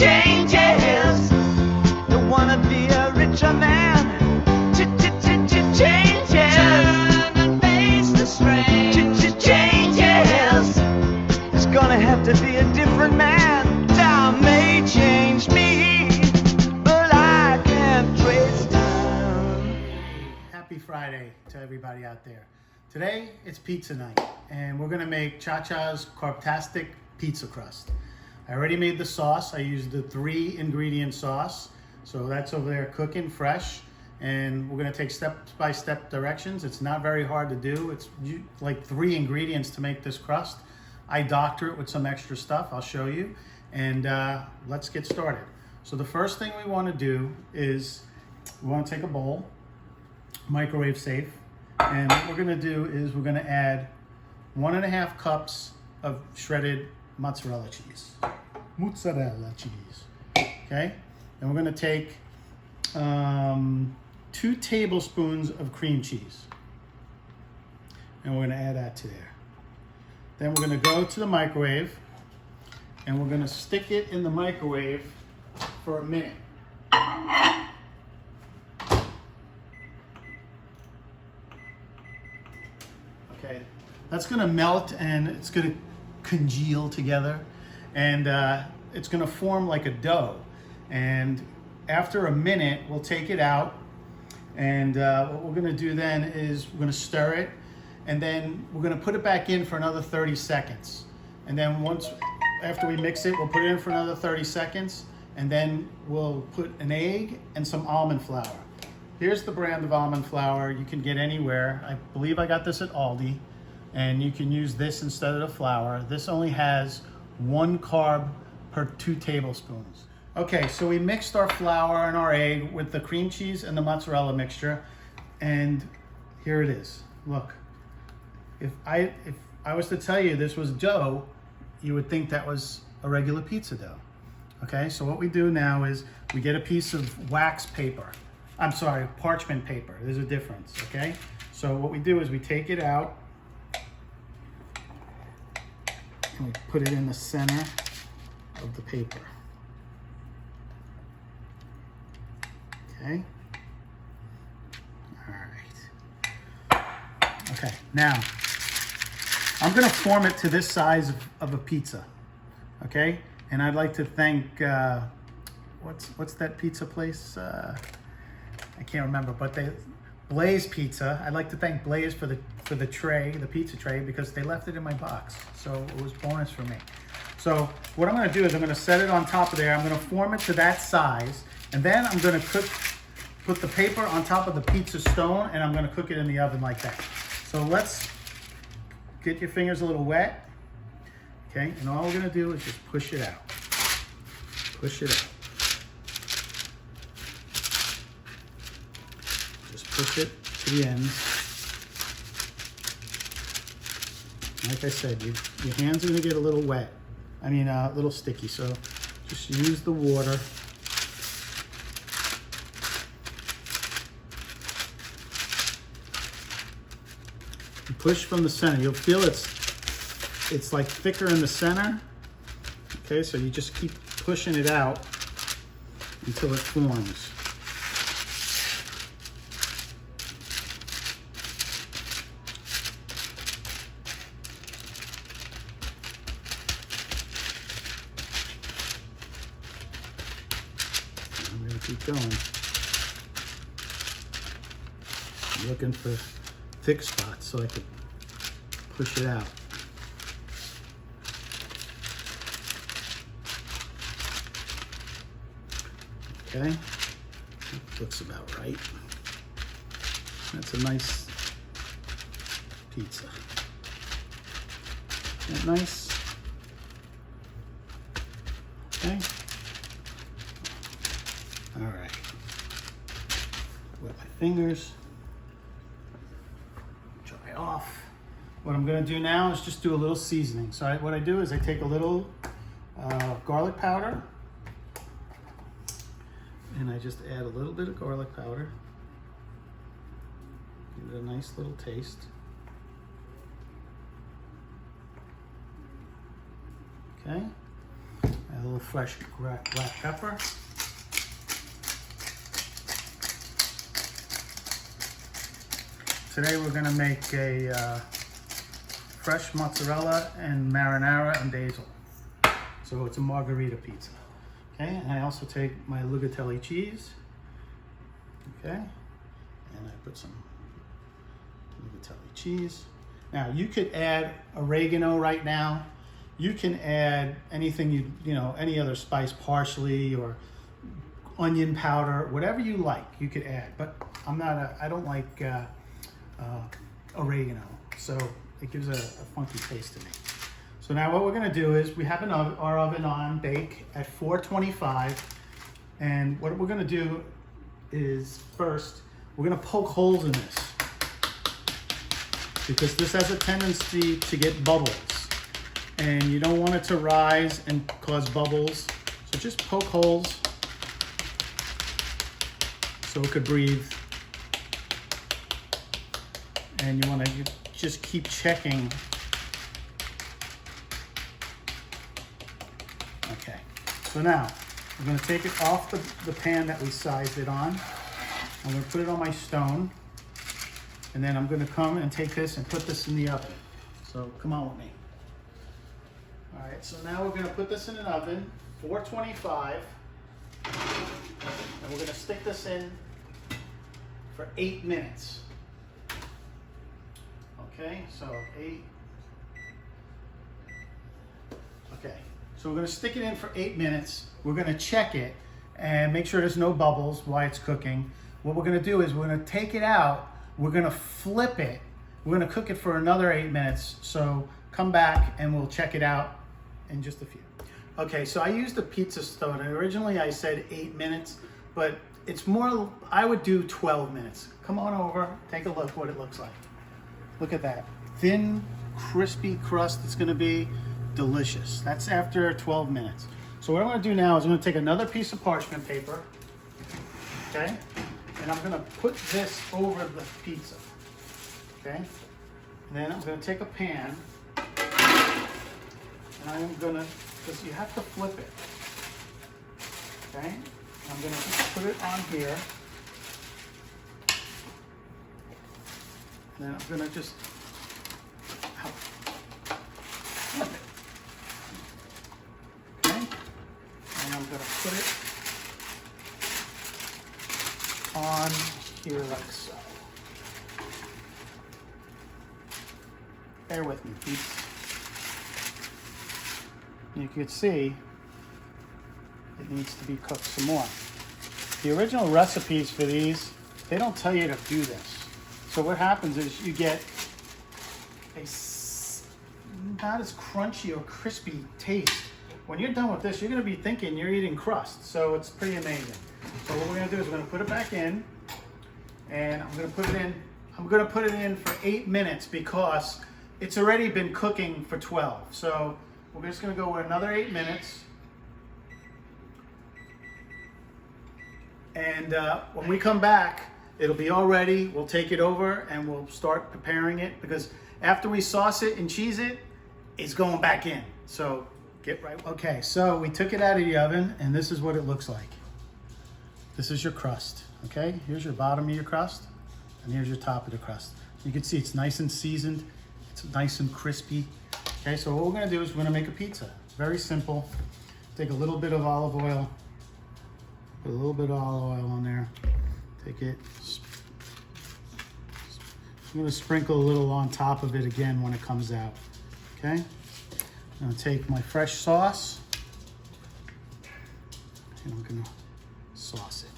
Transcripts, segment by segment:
changes. Don't wanna be a richer man. Changes. Turn and face the strain. Changes. It's gonna have to be a different man. Time may change me, but I can't trace time. Happy Friday to everybody out there. Today it's pizza night, and we're gonna make Cha-Cha's Carbtastic pizza crust. I already made the sauce. I used the 3-ingredient sauce. So that's over there cooking fresh. And we're gonna take step-by-step directions. It's not very hard to do. It's like 3 ingredients to make this crust. I doctor it with some extra stuff. I'll show you. And let's get started. So the first thing we wanna do is we wanna take a bowl, microwave safe. And what we're gonna do is we're gonna add 1.5 cups of shredded mozzarella cheese. Okay? And we're gonna take 2 tablespoons of cream cheese. And we're gonna add that to there. Then we're gonna go to the microwave and we're gonna stick it in the microwave for a minute. Okay, that's gonna melt and it's gonna congeal together, and it's gonna form like a dough. And after a minute, we'll take it out, and what we're gonna do then is we're gonna stir it, and then we're gonna put it back in for another 30 seconds. And then after we mix it, we'll put it in for another 30 seconds, and then we'll put an egg and some almond flour. Here's the brand of almond flour you can get anywhere. I believe I got this at Aldi, and you can use this instead of the flour. This only has 1 carb per 2 tablespoons. Okay, so we mixed our flour and our egg with the cream cheese and the mozzarella mixture, and here it is. Look, if I was to tell you this was dough, you would think that was a regular pizza dough. Okay, so what we do now is we get a piece of wax paper. I'm sorry, parchment paper. There's a difference, okay? So what we do is we take it out and we put it in the center of the paper. Okay. All right. Okay, now I'm gonna form it to this size of a pizza, okay? And I'd like to thank, what's that pizza place? I can't remember, but Blaze Pizza. I'd like to thank Blaze for the tray, the pizza tray, because they left it in my box. So it was bonus for me. So what I'm gonna do is I'm gonna set it on top of there. I'm gonna form it to that size. And then I'm gonna put the paper on top of the pizza stone, and I'm gonna cook it in the oven like that. So let's get your fingers a little wet. Okay, and all we're gonna do is just push it out. Push it out. Just push it to the end. Like I said, your hands are gonna get a little wet. I mean, a little sticky, so just use the water. And push from the center. You'll feel it's like thicker in the center. Okay, so you just keep pushing it out until it forms. I'm gonna keep going. I'm looking for thick spots so I could push it out. Okay, that looks about right. That's a nice pizza. Isn't that nice? Okay. All right. Wet my fingers. Dry off. What I'm going to do now is just do a little seasoning. So what I do is I take a little garlic powder, and I just add a little bit of garlic powder. Give it a nice little taste. Okay. little fresh black pepper. Today we're going to make a fresh mozzarella and marinara and basil. So it's a margarita pizza. Okay, and I also take my Lugatelli cheese. Okay, and I put some Lugatelli cheese. Now you could add oregano right now. You can add anything you know, any other spice, parsley or onion powder, whatever you like, you could add. But I don't like oregano, so it gives a funky taste to me. So now what we're going to do is we have our oven on bake at 425, and what we're going to do is first we're going to poke holes in this because this has a tendency to get bubbles, and you don't want it to rise and cause bubbles. So just poke holes so it could breathe. And you want to just keep checking. Okay, so now I'm going to take it off the pan that we sized it on. I'm going to put it on my stone, and then I'm going to come and take this and put this in the oven. So come on with me. All right, so now we're going to put this in an oven, 425, and we're going to stick this in for 8 minutes. Okay, so 8. Okay, so we're going to stick it in for 8 minutes. We're going to check it and make sure there's no bubbles while it's cooking. What we're going to do is we're going to take it out. We're going to flip it. We're going to cook it for another 8 minutes. So come back and we'll check it out in just a few. Okay, so I used the pizza stone. And originally I said 8 minutes, but it's more, I would do 12 minutes. Come on over, take a look what it looks like. Look at that. Thin, crispy crust. It's going to be delicious. That's after 12 minutes. So what I'm going to do now is I'm going to take another piece of parchment paper, okay? And I'm going to put this over the pizza, okay? And then I'm going to take a pan, and I'm going to, because you have to flip it, okay? And I'm going to put it on here. Then I'm going to just flip it. Okay? And I'm going to put it on here like so. Bear with me, peeps. You can see it needs to be cooked some more. The original recipes for these, they don't tell you to do this. So what happens is you get a not as crunchy or crispy taste. When you're done with this, you're going to be thinking you're eating crust. So it's pretty amazing. So what we're going to do is we're going to put it back in, and I'm going to put it in. I'm going to put it in for 8 minutes because it's already been cooking for 12. So we're just going to go with another 8 minutes. And when we come back, it'll be all ready. We'll take it over and we'll start preparing it, because after we sauce it and cheese it, it's going back in. So get right. Okay, so we took it out of the oven, and this is what it looks like. This is your crust, okay? Here's your bottom of your crust, and here's your top of the crust. You can see it's nice and seasoned. It's nice and crispy. Okay, so what we're gonna do is we're gonna make a pizza. Very simple. Take a little bit of olive oil, put a little bit of olive oil on there. Take it. I'm gonna sprinkle a little on top of it again when it comes out, okay? I'm gonna take my fresh sauce, and I'm gonna sauce it.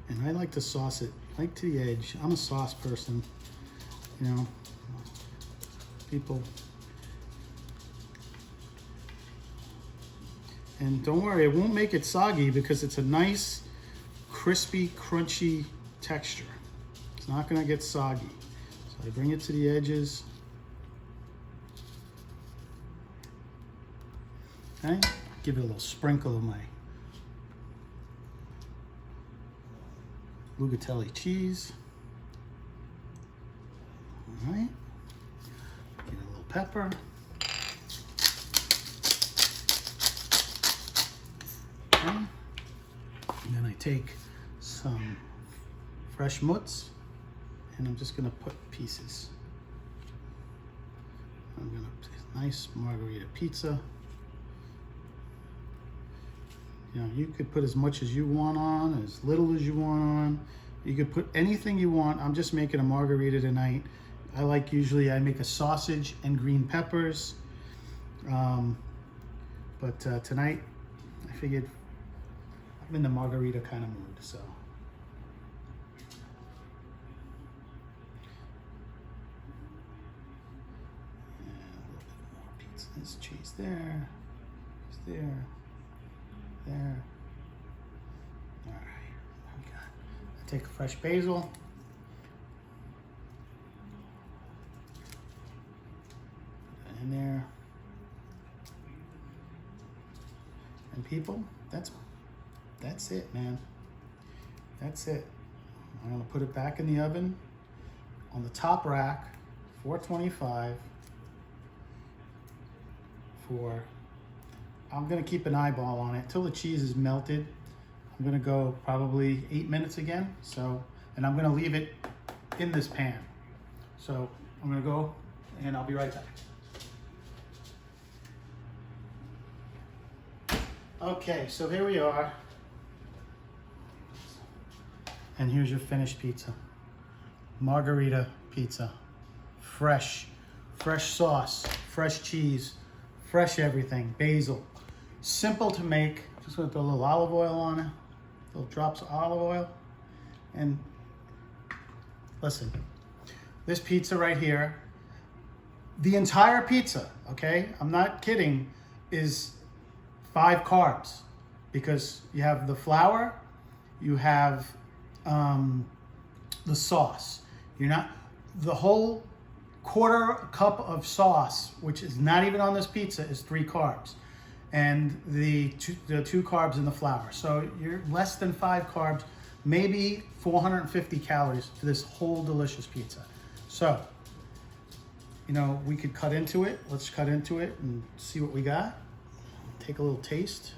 And I like to sauce it right to the edge. I'm a sauce person, you know. People. And don't worry, it won't make it soggy because it's a nice, crispy, crunchy texture. It's not gonna get soggy. So I bring it to the edges. Okay, give it a little sprinkle of my Lugatelli cheese. pepper. Okay. And then I take some fresh mutts and I'm just gonna put pieces. I'm gonna put a nice margarita pizza. You know, you could put as much as you want on, as little as you want on. You could put anything you want. I'm just making a margarita tonight. Usually I make a sausage and green peppers. But tonight I figured I'm in the margarita kind of mood, so. And a little bit more pizza. There's cheese there, there. There. All right. I take a fresh basil. Put that in there. And people, that's it, man. That's it. I'm gonna put it back in the oven on the top rack, 425 for. I'm gonna keep an eyeball on it till the cheese is melted. I'm gonna go probably 8 minutes again. And I'm gonna leave it in this pan. So I'm gonna go and I'll be right back. Okay, so here we are. And here's your finished pizza. Margarita pizza. Fresh sauce, fresh cheese, fresh everything, basil. Simple to make. Just gonna throw a little olive oil on it, little drops of olive oil. And listen, this pizza right here, the entire pizza, okay, I'm not kidding, is 5 carbs because you have the flour, you have the sauce. The whole quarter cup of sauce, which is not even on this pizza, is 3 carbs. And the two carbs in the flour. So you're less than 5 carbs, maybe 450 calories for this whole delicious pizza. So, you know, we could cut into it. Let's cut into it and see what we got. Take a little taste.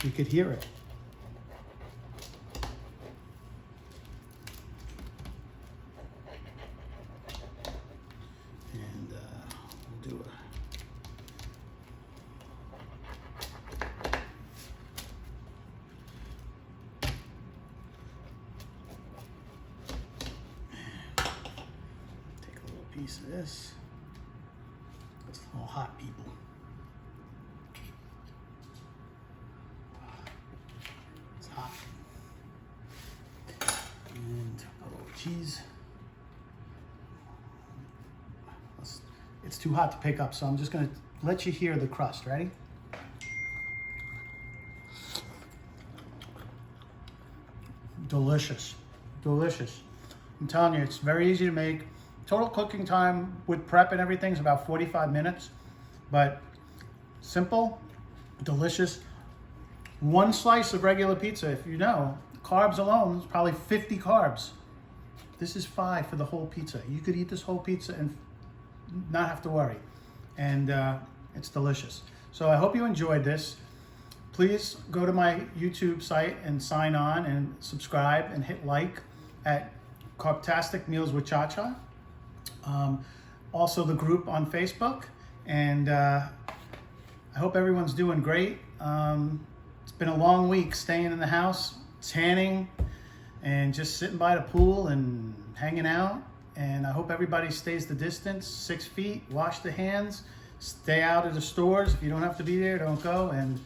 You could hear it. And we'll do piece of this. It's all hot, people. It's hot. And a little cheese. It's too hot to pick up, so I'm just gonna let you hear the crust. Ready? Delicious, delicious. I'm telling you, it's very easy to make. Total cooking time with prep and everything is about 45 minutes, but simple, delicious. 1 slice of regular pizza, if you know, carbs alone is probably 50 carbs. This is 5 for the whole pizza. You could eat this whole pizza and not have to worry. And it's delicious. So I hope you enjoyed this. Please go to my YouTube site and sign on and subscribe and hit like at Carbtastic Meals with Cha-Cha. Also the group on Facebook, and I hope everyone's doing great. It's been a long week staying in the house, tanning, and just sitting by the pool and hanging out. And I hope everybody stays the distance, 6 feet, wash the hands, stay out of the stores. If you don't have to be there, don't go, and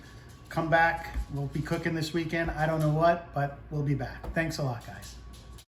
come back. We'll be cooking this weekend. I don't know what, but we'll be back. Thanks a lot, guys.